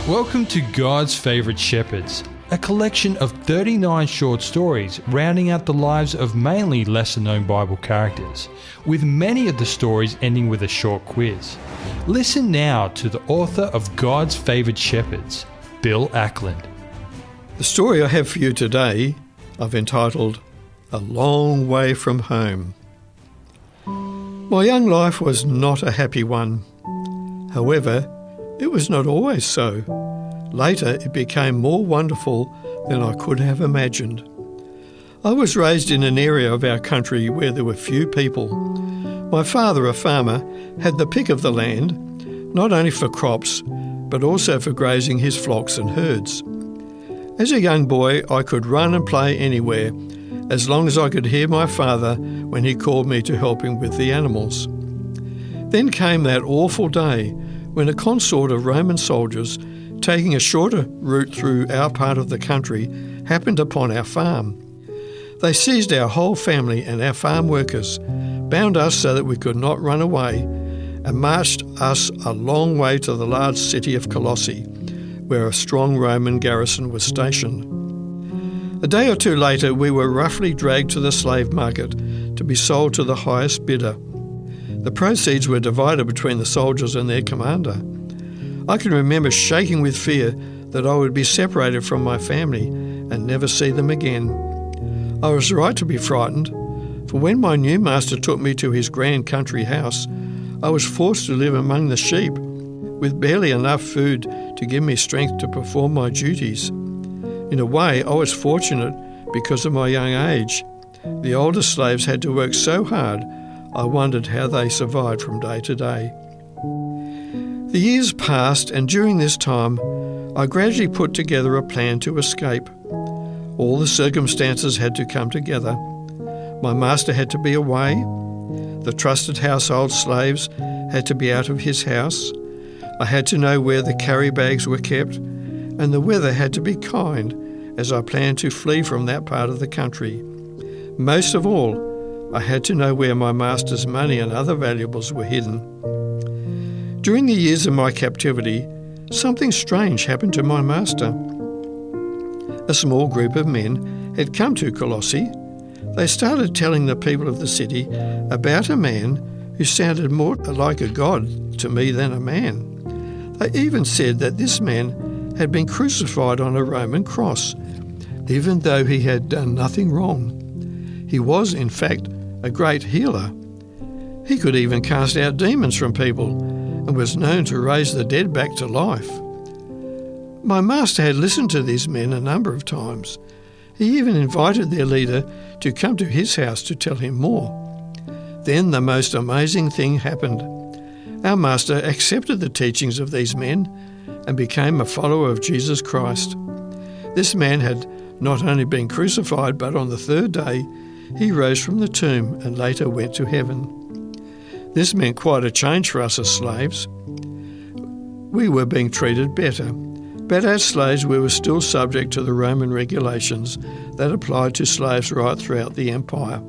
Welcome to God's Favourite Shepherds, a collection of 39 short stories rounding out the lives of mainly lesser-known Bible characters, with many of the stories ending with a short quiz. Listen now to the author of God's Favourite Shepherds, Bill Ackland. The story I have for you today I've entitled, A Long Way From Home. My young life was not a happy one. However, it was not always so. Later, it became more wonderful than I could have imagined. I was raised in an area of our country where there were few people. My father, a farmer, had the pick of the land, not only for crops, but also for grazing his flocks and herds. As a young boy, I could run and play anywhere, as long as I could hear my father when he called me to help him with the animals. Then came that awful day when a consort of Roman soldiers, taking a shorter route through our part of the country, happened upon our farm. They seized our whole family and our farm workers, bound us so that we could not run away, and marched us a long way to the large city of Colossae, where a strong Roman garrison was stationed. A day or two later, we were roughly dragged to the slave market to be sold to the highest bidder. The proceeds were divided between the soldiers and their commander. I can remember shaking with fear that I would be separated from my family and never see them again. I was right to be frightened, for when my new master took me to his grand country house, I was forced to live among the sheep, with barely enough food to give me strength to perform my duties. In a way, I was fortunate because of my young age. The older slaves had to work so hard, I wondered how they survived from day to day. The years passed, and during this time, I gradually put together a plan to escape. All the circumstances had to come together. My master had to be away. The trusted household slaves had to be out of his house. I had to know where the carry bags were kept, and the weather had to be kind as I planned to flee from that part of the country. Most of all, I had to know where my master's money and other valuables were hidden. During the years of my captivity, something strange happened to my master. A small group of men had come to Colossae. They started telling the people of the city about a man who sounded more like a god to me than a man. They even said that this man had been crucified on a Roman cross, even though he had done nothing wrong. He was, in fact, a great healer. He could even cast out demons from people and was known to raise the dead back to life. My master had listened to these men a number of times. He even invited their leader to come to his house to tell him more. Then the most amazing thing happened. Our master accepted the teachings of these men and became a follower of Jesus Christ. This man had not only been crucified, but on the third day he rose from the tomb and later went to heaven. This meant quite a change for us as slaves. We were being treated better, but as slaves we were still subject to the Roman regulations that applied to slaves right throughout the empire.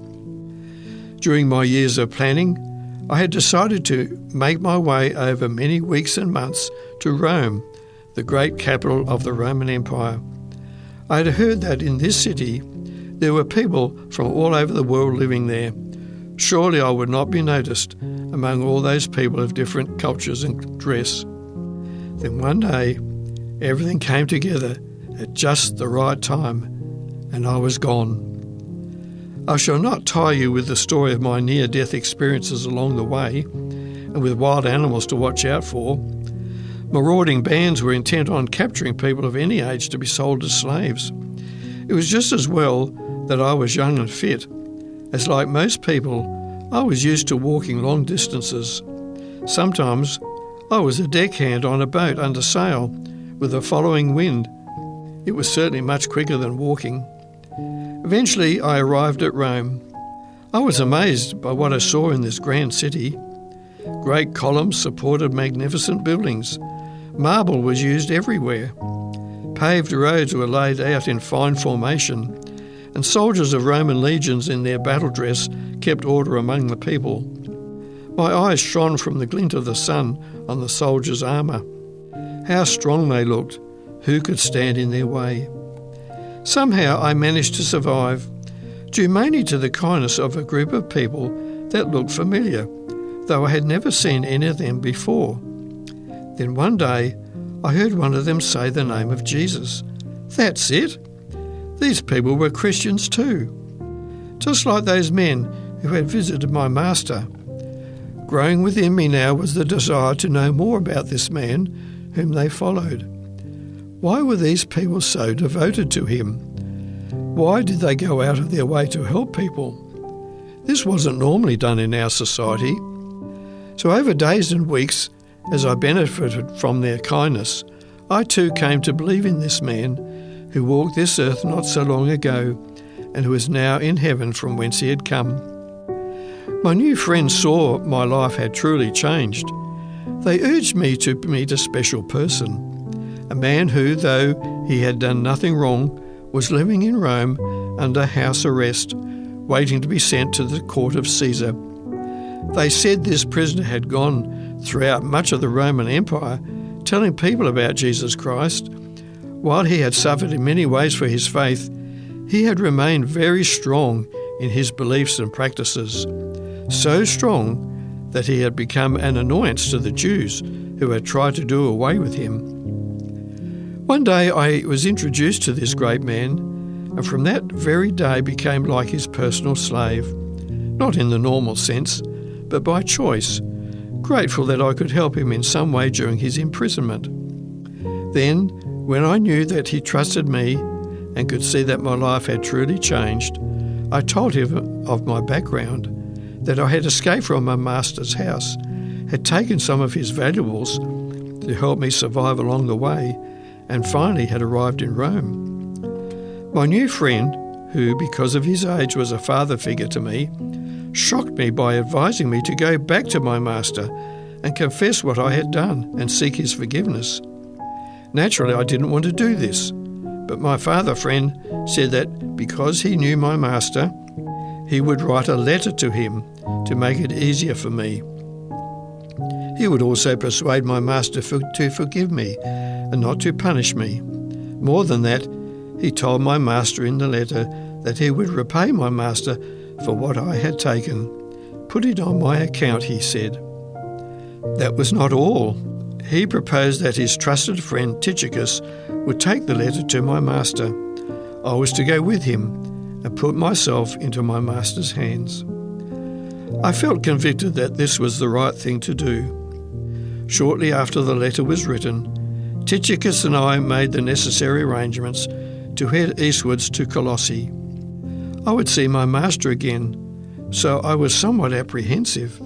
During my years of planning, I had decided to make my way over many weeks and months to Rome, the great capital of the Roman Empire. I had heard that in this city there were people from all over the world living there. Surely I would not be noticed among all those people of different cultures and dress. Then one day, everything came together at just the right time, and I was gone. I shall not tire you with the story of my near-death experiences along the way, and with wild animals to watch out for. Marauding bands were intent on capturing people of any age to be sold as slaves. It was just as well that I was young and fit, as like most people, I was used to walking long distances. Sometimes I was a deckhand on a boat under sail with a following wind. It was certainly much quicker than walking. Eventually I arrived at Rome. I was amazed by what I saw in this grand city. Great columns supported magnificent buildings. Marble was used everywhere. Paved roads were laid out in fine formation, and soldiers of Roman legions in their battle dress kept order among the people. My eyes shone from the glint of the sun on the soldiers' armour. How strong they looked. Who could stand in their way? Somehow I managed to survive, due mainly to the kindness of a group of people that looked familiar, though I had never seen any of them before. Then one day I heard one of them say the name of Jesus. That's it. These people were Christians too, just like those men who had visited my master. Growing within me now was the desire to know more about this man whom they followed. Why were these people so devoted to him? Why did they go out of their way to help people? This wasn't normally done in our society. So over days and weeks, as I benefited from their kindness, I too came to believe in this man who walked this earth not so long ago and who is now in heaven from whence he had come. My new friends saw my life had truly changed. They urged me to meet a special person, a man who, though he had done nothing wrong, was living in Rome under house arrest, waiting to be sent to the court of Caesar. They said this prisoner had gone throughout much of the Roman Empire, telling people about Jesus Christ. While he had suffered in many ways for his faith, he had remained very strong in his beliefs and practices, so strong that he had become an annoyance to the Jews who had tried to do away with him. One day I was introduced to this great man, and from that very day became like his personal slave, not in the normal sense, but by choice, grateful that I could help him in some way during his imprisonment. Then, when I knew that he trusted me and could see that my life had truly changed, I told him of my background, that I had escaped from my master's house, had taken some of his valuables to help me survive along the way, and finally had arrived in Rome. My new friend, who because of his age was a father figure to me, shocked me by advising me to go back to my master and confess what I had done and seek his forgiveness. Naturally, I didn't want to do this, but my father friend said that because he knew my master, he would write a letter to him to make it easier for me. He would also persuade my master to forgive me and not to punish me. More than that, he told my master in the letter that he would repay my master for what I had taken. Put it on my account, he said. That was not all. He proposed that his trusted friend Tychicus would take the letter to my master. I was to go with him and put myself into my master's hands. I felt convicted that this was the right thing to do. Shortly after the letter was written, Tychicus and I made the necessary arrangements to head eastwards to Colossae. I would see my master again, so I was somewhat apprehensive.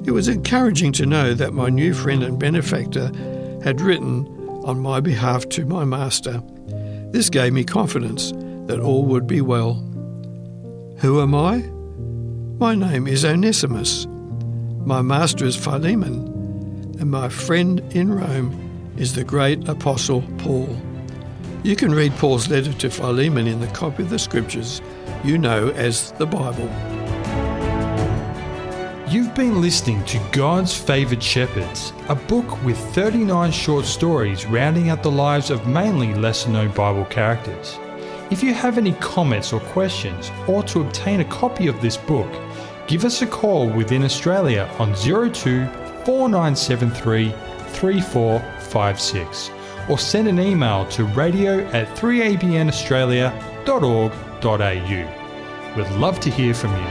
It was encouraging to know that my new friend and benefactor had written on my behalf to my master. This gave me confidence that all would be well. Who am I? My name is Onesimus. My master is Philemon, and my friend in Rome is the great apostle Paul. You can read Paul's letter to Philemon in the copy of the scriptures you know as the Bible. You've been listening to God's Favoured Shepherds, a book with 39 short stories rounding out the lives of mainly lesser-known Bible characters. If you have any comments or questions, or to obtain a copy of this book, give us a call within Australia on 02 4973 3456 or send an email to radio@3abnaustralia.org.au. We'd love to hear from you.